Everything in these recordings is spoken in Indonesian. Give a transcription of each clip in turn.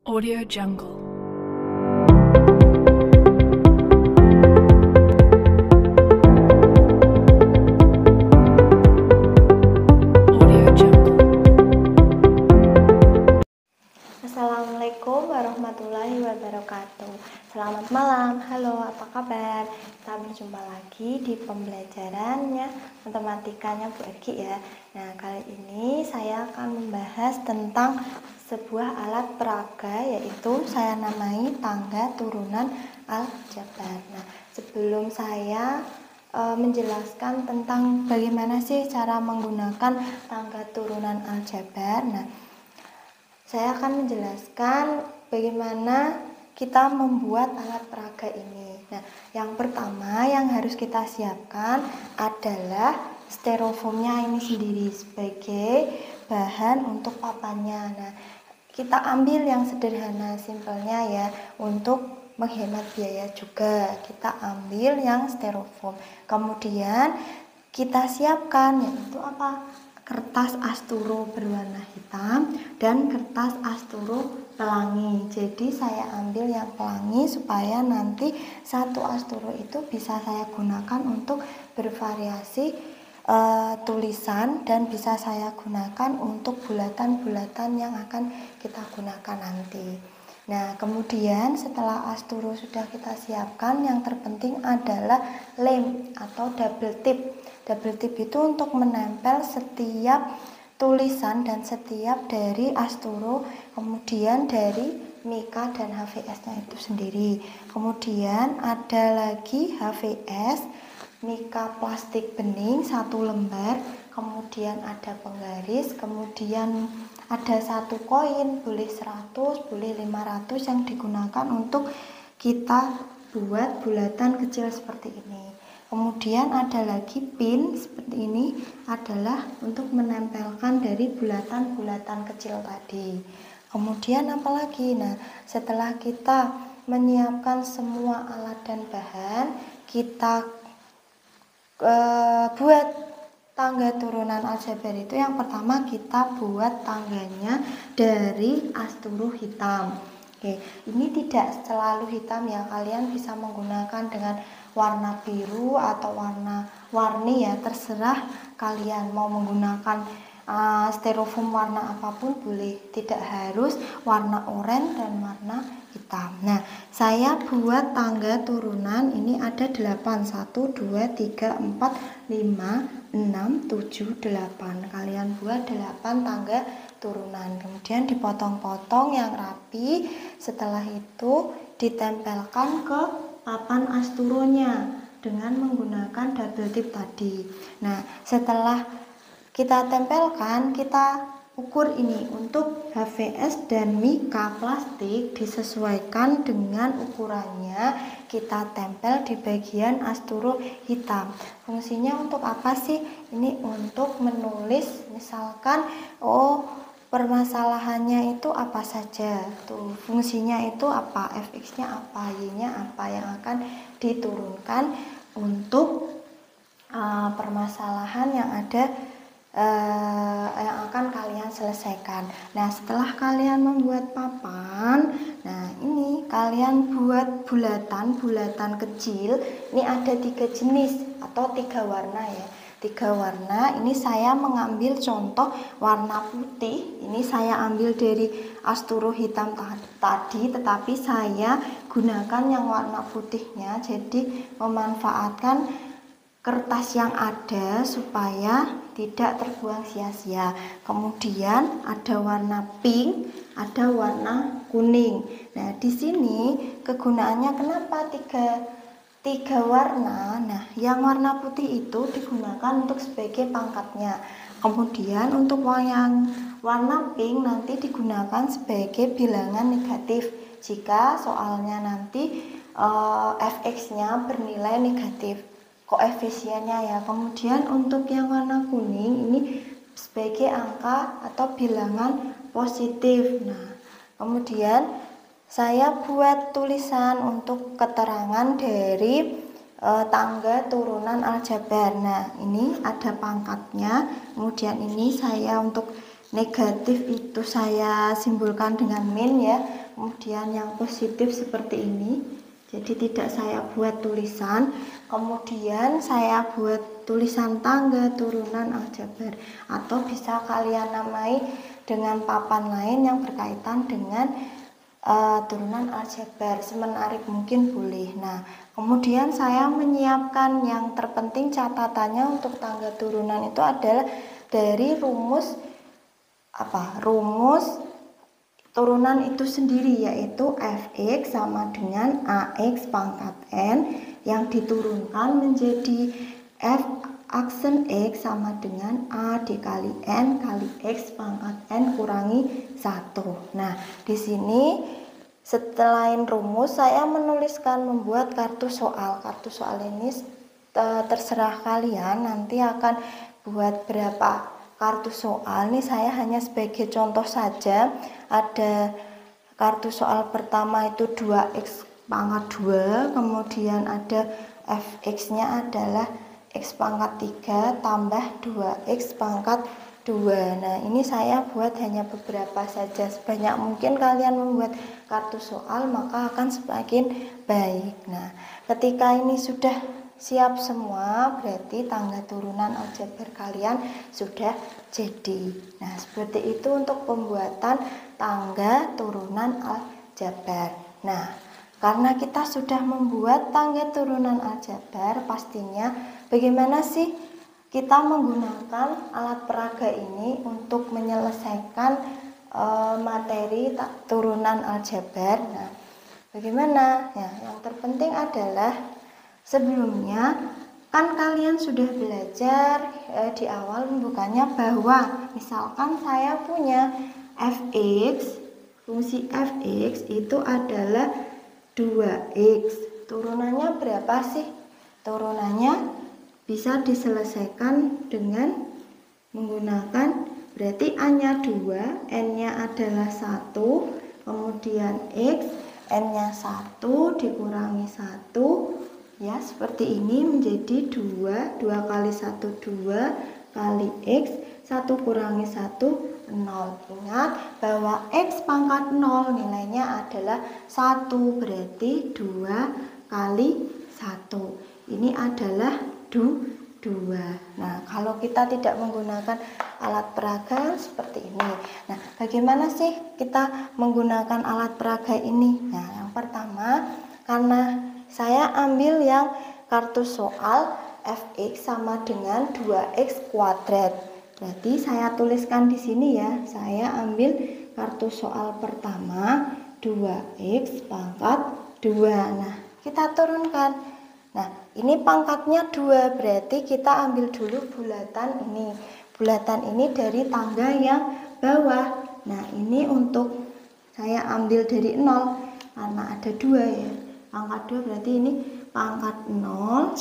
Audio Jungle. Audio Jungle. Assalamualaikum warahmatullahi wabarakatuh. Selamat malam, halo, apa kabar? Kita berjumpa lagi di pembelajarannya matematikanya Bu Egi ya. Nah, kali ini saya akan membahas tentang sebuah alat peraga, yaitu saya namai tangga turunan aljabar. Nah, sebelum saya menjelaskan tentang bagaimana sih cara menggunakan tangga turunan aljabar, nah, saya akan menjelaskan bagaimana kita membuat alat peraga ini. Nah, yang pertama yang harus kita siapkan adalah styrofoamnya ini sendiri sebagai bahan untuk papannya. Nah, kita ambil yang sederhana, simpelnya ya, untuk menghemat biaya juga. Kita ambil yang styrofoam. Kemudian kita siapkan yaitu apa? Kertas asturo berwarna hitam dan kertas asturo pelangi. Jadi saya ambil yang pelangi supaya nanti satu asturo itu bisa saya gunakan untuk bervariasi tulisan, dan bisa saya gunakan untuk bulatan-bulatan yang akan kita gunakan nanti. Nah, kemudian setelah asturo sudah kita siapkan, yang terpenting adalah lem atau double tip. Double tip itu untuk menempel setiap tulisan dan setiap dari asturo, kemudian dari mika dan HVS-nya itu sendiri. Kemudian ada lagi HVS, mika plastik bening 1 lembar, kemudian ada penggaris, kemudian ada 1 koin, boleh 100, boleh 500 yang digunakan untuk kita buat bulatan kecil seperti ini. Kemudian ada lagi pin seperti ini, adalah untuk menempelkan dari bulatan-bulatan kecil tadi. Kemudian apalagi? Nah, setelah kita menyiapkan semua alat dan bahan, kita buat tangga turunan aljabar itu. Yang pertama kita buat tangganya dari asturo hitam. Oke, ini tidak selalu hitam ya, kalian bisa menggunakan dengan warna biru atau warna-warni ya, terserah kalian mau menggunakan styrofoam warna apapun boleh, tidak harus warna oranye dan warna hitam. Nah, saya buat tangga turunan ini ada 8, 1, 2, 3, 4, 5, 6, 7, 8. Kalian buat 8 tangga turunan, kemudian dipotong-potong yang rapi. Setelah itu ditempelkan ke papan asturonya dengan menggunakan double tip tadi. Nah, setelah kita tempelkan, kita ukur ini. Untuk HVS dan mika plastik disesuaikan dengan ukurannya, kita tempel di bagian asturo hitam. Fungsinya untuk apa sih? Ini untuk menulis, misalkan permasalahannya itu apa saja, tuh fungsinya itu apa, fx-nya apa, y-nya apa yang akan diturunkan untuk permasalahan yang ada yang akan kalian selesaikan. Nah, setelah kalian membuat papan, nah ini kalian buat bulatan kecil. Ini ada 3 jenis atau 3 warna ya. 3 warna, ini saya mengambil contoh warna putih. Ini saya ambil dari asturo hitam tadi, tetapi saya gunakan yang warna putihnya, jadi memanfaatkan kertas yang ada supaya tidak terbuang sia-sia. Kemudian ada warna pink, ada warna kuning. Nah, di sini kegunaannya kenapa tiga warna? Nah, yang warna putih itu digunakan untuk sebagai pangkatnya. Kemudian untuk yang warna pink nanti digunakan sebagai bilangan negatif jika soalnya nanti fx-nya bernilai negatif, koefisiennya ya. Kemudian untuk yang warna kuning ini sebagai angka atau bilangan positif. Nah, kemudian saya buat tulisan untuk keterangan dari tangga turunan aljabar. Nah, ini ada pangkatnya. Kemudian ini saya untuk negatif itu saya simbolkan dengan min ya. kemudian yang positif seperti ini. Jadi tidak saya buat tulisan, kemudian saya buat tulisan tangga turunan aljabar, atau bisa kalian namai dengan papan lain yang berkaitan dengan turunan aljabar, semenarik mungkin boleh. Nah, kemudian saya menyiapkan yang terpenting catatannya untuk tangga turunan itu adalah dari rumus turunan itu sendiri, yaitu fx sama dengan ax pangkat n yang diturunkan menjadi f aksen x sama dengan a dikali n kali x pangkat n kurangi 1. Nah, di sini selain rumus saya menuliskan membuat kartu soal. Kartu soal ini terserah kalian nanti akan buat berapa kartu soal. Ini saya hanya sebagai contoh saja. Ada kartu soal pertama itu 2x pangkat 2, kemudian ada fx nya adalah x pangkat 3 tambah 2x pangkat 2. Nah, ini saya buat hanya beberapa saja. Sebanyak mungkin kalian membuat kartu soal maka akan semakin baik. Nah, ketika ini sudah siap semua, berarti tangga turunan aljabar kalian sudah jadi. Nah, seperti itu untuk pembuatan tangga turunan aljabar. Nah, karena kita sudah membuat tangga turunan aljabar, pastinya bagaimana sih kita menggunakan alat peraga ini untuk menyelesaikan materi turunan aljabar. Nah, bagaimana? Ya, yang terpenting adalah sebelumnya kan kalian sudah belajar di awal pembukaannya bahwa misalkan saya punya fx, fungsi fx itu adalah 2x. Turunannya berapa sih? Turunannya bisa diselesaikan dengan menggunakan, berarti a-nya 2, n-nya adalah 1, kemudian x, n-nya 1 dikurangi 1, ya seperti ini menjadi 2 kali 1 2 kali x 1 kurangi 1 0. Ingat bahwa x pangkat 0 nilainya adalah 1, berarti 2 kali 1 ini adalah 2. Nah, kalau kita tidak menggunakan alat peraga seperti ini. Nah, bagaimana sih kita menggunakan alat peraga ini? Nah, yang pertama, karena saya ambil yang kartu soal fx sama dengan 2x kuadrat. Berarti saya tuliskan di sini ya. Saya ambil kartu soal pertama 2x pangkat 2. Nah, kita turunkan. Nah, ini pangkatnya 2, berarti kita ambil dulu bulatan ini. Bulatan ini dari tangga yang bawah. Nah, ini untuk saya ambil dari 0 karena ada 2 ya. Pangkat 2 berarti ini pangkat 0.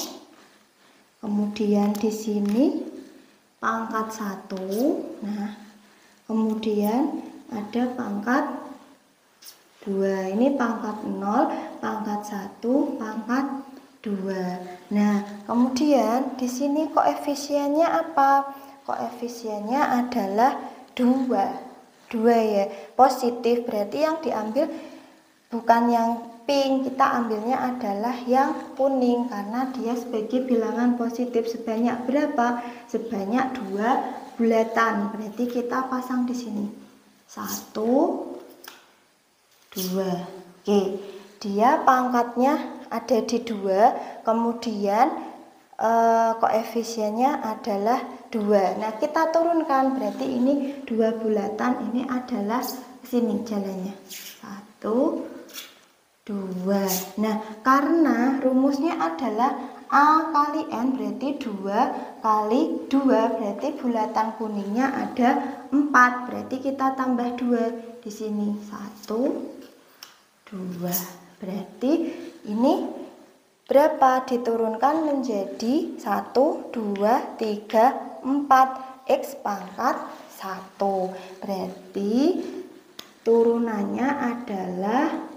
Kemudian di sini pangkat 1. Nah, kemudian ada pangkat 2. Ini pangkat 0, pangkat 1, pangkat 2. Nah, kemudian di sini koefisiennya apa? Koefisiennya adalah 2. 2 ya, positif, berarti yang diambil bukan yang pink, kita ambilnya adalah yang kuning karena dia sebagai bilangan positif. Sebanyak berapa? Sebanyak 2 bulatan. Berarti kita pasang di sini 1 2. Oke, dia pangkatnya ada di 2, kemudian koefisiennya adalah 2. Nah, kita turunkan, berarti ini 2 bulatan, ini adalah sini jalannya 1 2. Nah, karena rumusnya adalah A kali N, berarti 2 kali 2, berarti bulatan kuningnya ada 4, berarti kita tambah 2 di sini 1 2. Berarti ini berapa? Diturunkan menjadi 1 2 3 4 x pangkat 1. Berarti turunannya adalah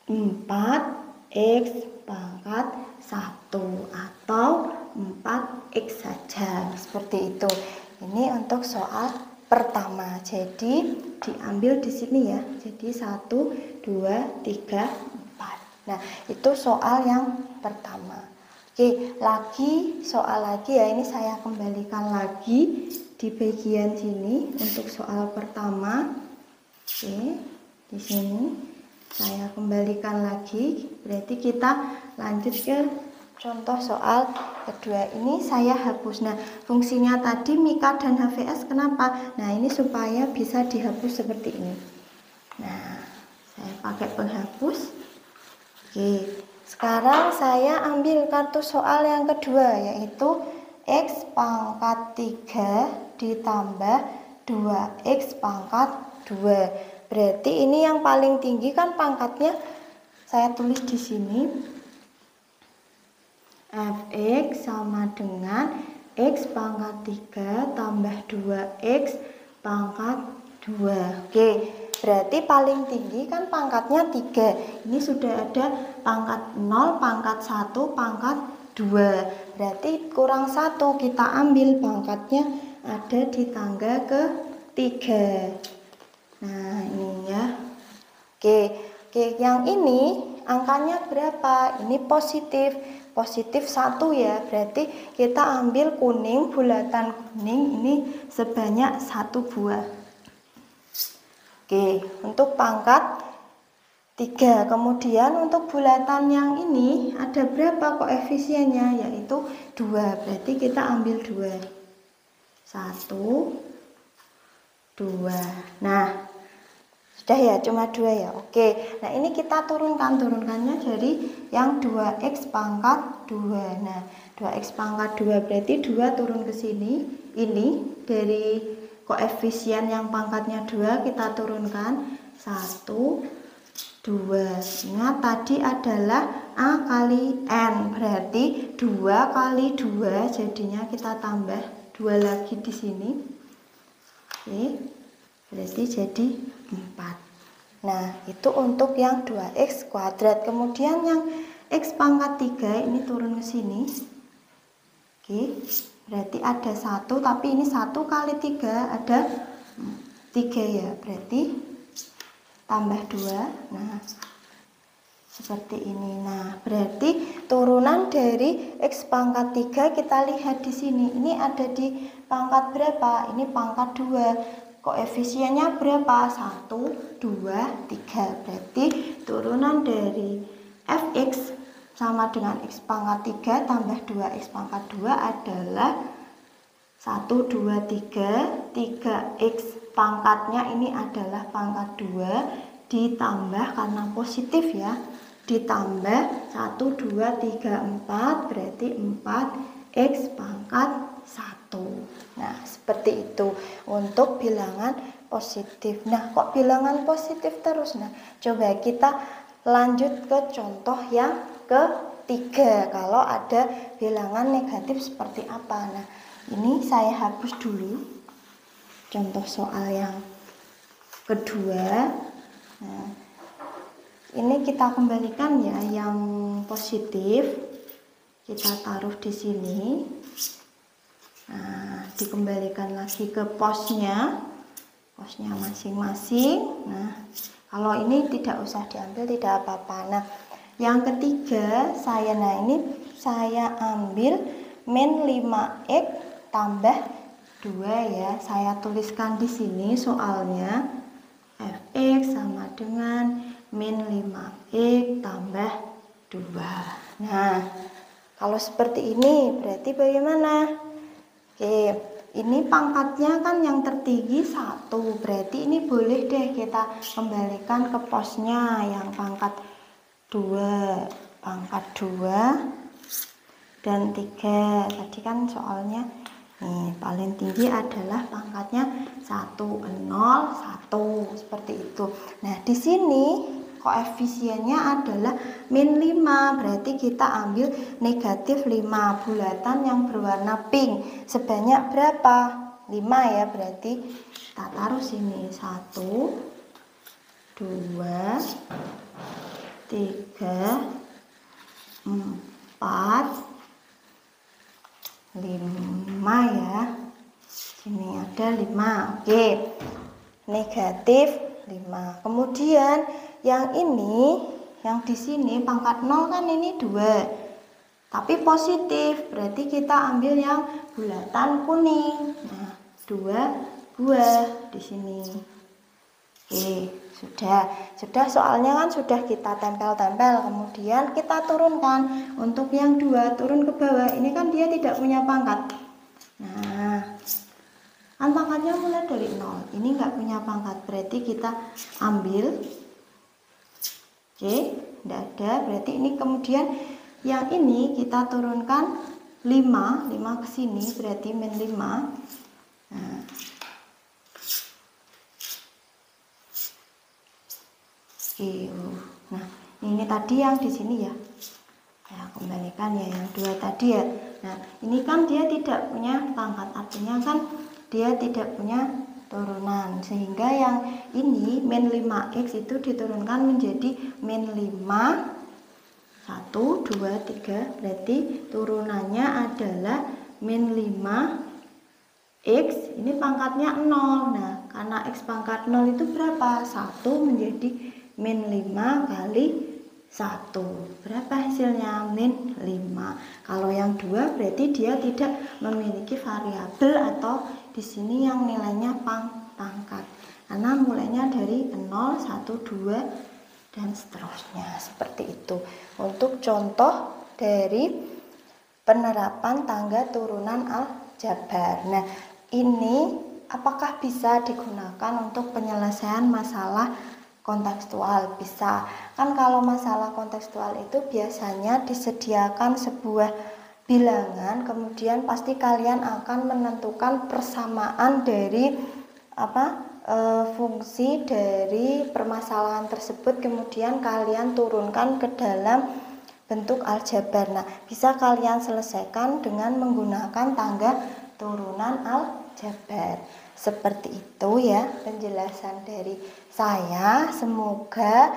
4x pangkat 1 atau 4x saja, seperti itu. Ini untuk soal pertama. Jadi diambil di sini ya. Jadi 1, 2, 3, 4. Nah, itu soal yang pertama. Oke, lagi soal lagi ya. Ini saya kembalikan lagi di bagian sini untuk soal pertama. Oke, di sini saya kembalikan lagi. Berarti kita lanjut ke contoh soal kedua. Ini saya hapus. Nah, fungsinya tadi Mika dan HVS kenapa? Nah, ini supaya bisa dihapus seperti ini. Nah, saya pakai penghapus. Oke, sekarang saya ambil kartu soal yang kedua, yaitu X pangkat 3 ditambah 2X pangkat 2. Berarti ini yang paling tinggi kan pangkatnya saya tulis di sini. Fx sama dengan X pangkat 3 tambah 2X pangkat 2. Oke, berarti paling tinggi kan pangkatnya 3. Ini sudah ada pangkat 0, pangkat 1, pangkat 2. Berarti kurang 1, kita ambil pangkatnya ada di tangga ke 3. Nah, ini ya. Oke, yang ini angkanya berapa? Ini positif 1 ya. Berarti kita ambil kuning, bulatan kuning ini sebanyak 1 buah. Oke, untuk pangkat 3. Kemudian untuk bulatan yang ini ada berapa koefisiennya? Yaitu 2. Berarti kita ambil 2. 1, 2. Nah, sudah ya, cuma 2 ya. Oke, nah ini kita turunkannya jadi yang 2X pangkat 2. Nah, 2X pangkat 2 berarti 2 turun ke sini. Ini dari koefisien yang pangkatnya 2 kita turunkan 1, 2. Ingat tadi adalah A kali N, berarti 2 kali 2 jadinya kita tambah 2 lagi di sini. Oke, berarti jadi 4. Nah, itu untuk yang 2X kuadrat. Kemudian yang X pangkat 3 ini turun ke sini. Oke, berarti ada 1, tapi ini 1 kali 3 ada 3 ya. Berarti tambah 2. Nah, seperti ini. Nah, berarti turunan dari X pangkat 3 kita lihat di sini. Ini ada di pangkat berapa? Ini pangkat 2. Koefisiennya berapa? 1, 2, 3. Berarti turunan dari Fx sama dengan X pangkat 3 tambah 2X pangkat 2 adalah 1, 2, 3. 3X pangkatnya ini adalah pangkat 2 ditambah, karena positif ya, ditambah 1, 2, 3, 4. Berarti 4X pangkat 1. Nah, seperti itu untuk bilangan positif. Nah, kok bilangan positif terus? Nah, coba kita lanjut ke contoh yang ketiga. Kalau ada bilangan negatif seperti apa? Nah, ini saya hapus dulu contoh soal yang kedua. Nah, ini kita kembalikan ya yang positif. Kita taruh di sini. Nah, dikembalikan lagi ke posnya masing-masing. Nah, kalau ini tidak usah diambil, tidak apa-apa. Nah, yang ketiga ini saya ambil min 5X tambah 2 ya. Saya tuliskan di sini soalnya Fx sama dengan min 5X tambah 2. Nah, kalau seperti ini berarti bagaimana? Oke, ini pangkatnya kan yang tertinggi 1, berarti ini boleh deh kita kembalikan ke posnya yang pangkat 2, dan 3. Tadi kan soalnya nih paling tinggi adalah pangkatnya 1, 0, 1 seperti itu. Nah, di sini koefisiennya adalah min 5, berarti kita ambil negatif 5. Bulatan yang berwarna pink sebanyak berapa? 5 ya, berarti kita taruh sini 1, 2, 3, 4, 5 ya. Ini ada 5. Oke. Negatif 5. Kemudian yang ini, yang di sini pangkat 0 kan ini 2. Tapi positif, berarti kita ambil yang bulatan kuning. Nah, 2 buah di sini. Oke, sudah soalnya kan sudah kita tempel-tempel, kemudian kita turunkan. Untuk yang 2 turun ke bawah, ini kan dia tidak punya pangkat. Nah, kan pangkatnya mulai dari 0, ini nggak punya pangkat, berarti kita ambil. Oke, tidak ada, berarti ini kemudian yang ini kita turunkan 5 ke sini, berarti min 5. Nah, nah ini tadi yang di sini ya. Ya, kembalikan ya yang 2 tadi ya. Nah, ini kan dia tidak punya pangkat, artinya kan dia tidak punya turunan, sehingga yang ini min 5x itu diturunkan menjadi min 5. 1, 2, 3, berarti turunannya adalah min 5x, ini pangkatnya 0. Nah, karena x pangkat 0 itu berapa? 1 menjadi min 5 kali 1. Berapa hasilnya? Min 5. Kalau yang 2 berarti dia tidak memiliki variabel atau di sini yang nilainya pangkat. Karena mulainya dari 0, 1, 2 dan seterusnya. Seperti itu. Untuk contoh dari penerapan tangga turunan aljabar. Nah, ini apakah bisa digunakan untuk penyelesaian masalah kontekstual? Bisa. Kan kalau masalah kontekstual itu biasanya disediakan sebuah bilangan, kemudian pasti kalian akan menentukan persamaan dari fungsi dari permasalahan tersebut, kemudian kalian turunkan ke dalam bentuk aljabar. Nah, bisa kalian selesaikan dengan menggunakan tangga turunan aljabar. Seperti itu ya penjelasan dari saya. Semoga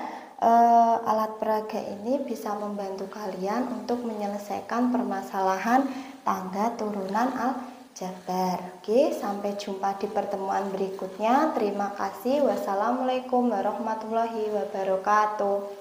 alat peraga ini bisa membantu kalian untuk menyelesaikan permasalahan tangga turunan aljabar. Oke, sampai jumpa di pertemuan berikutnya. Terima kasih. Wassalamualaikum warahmatullahi wabarakatuh.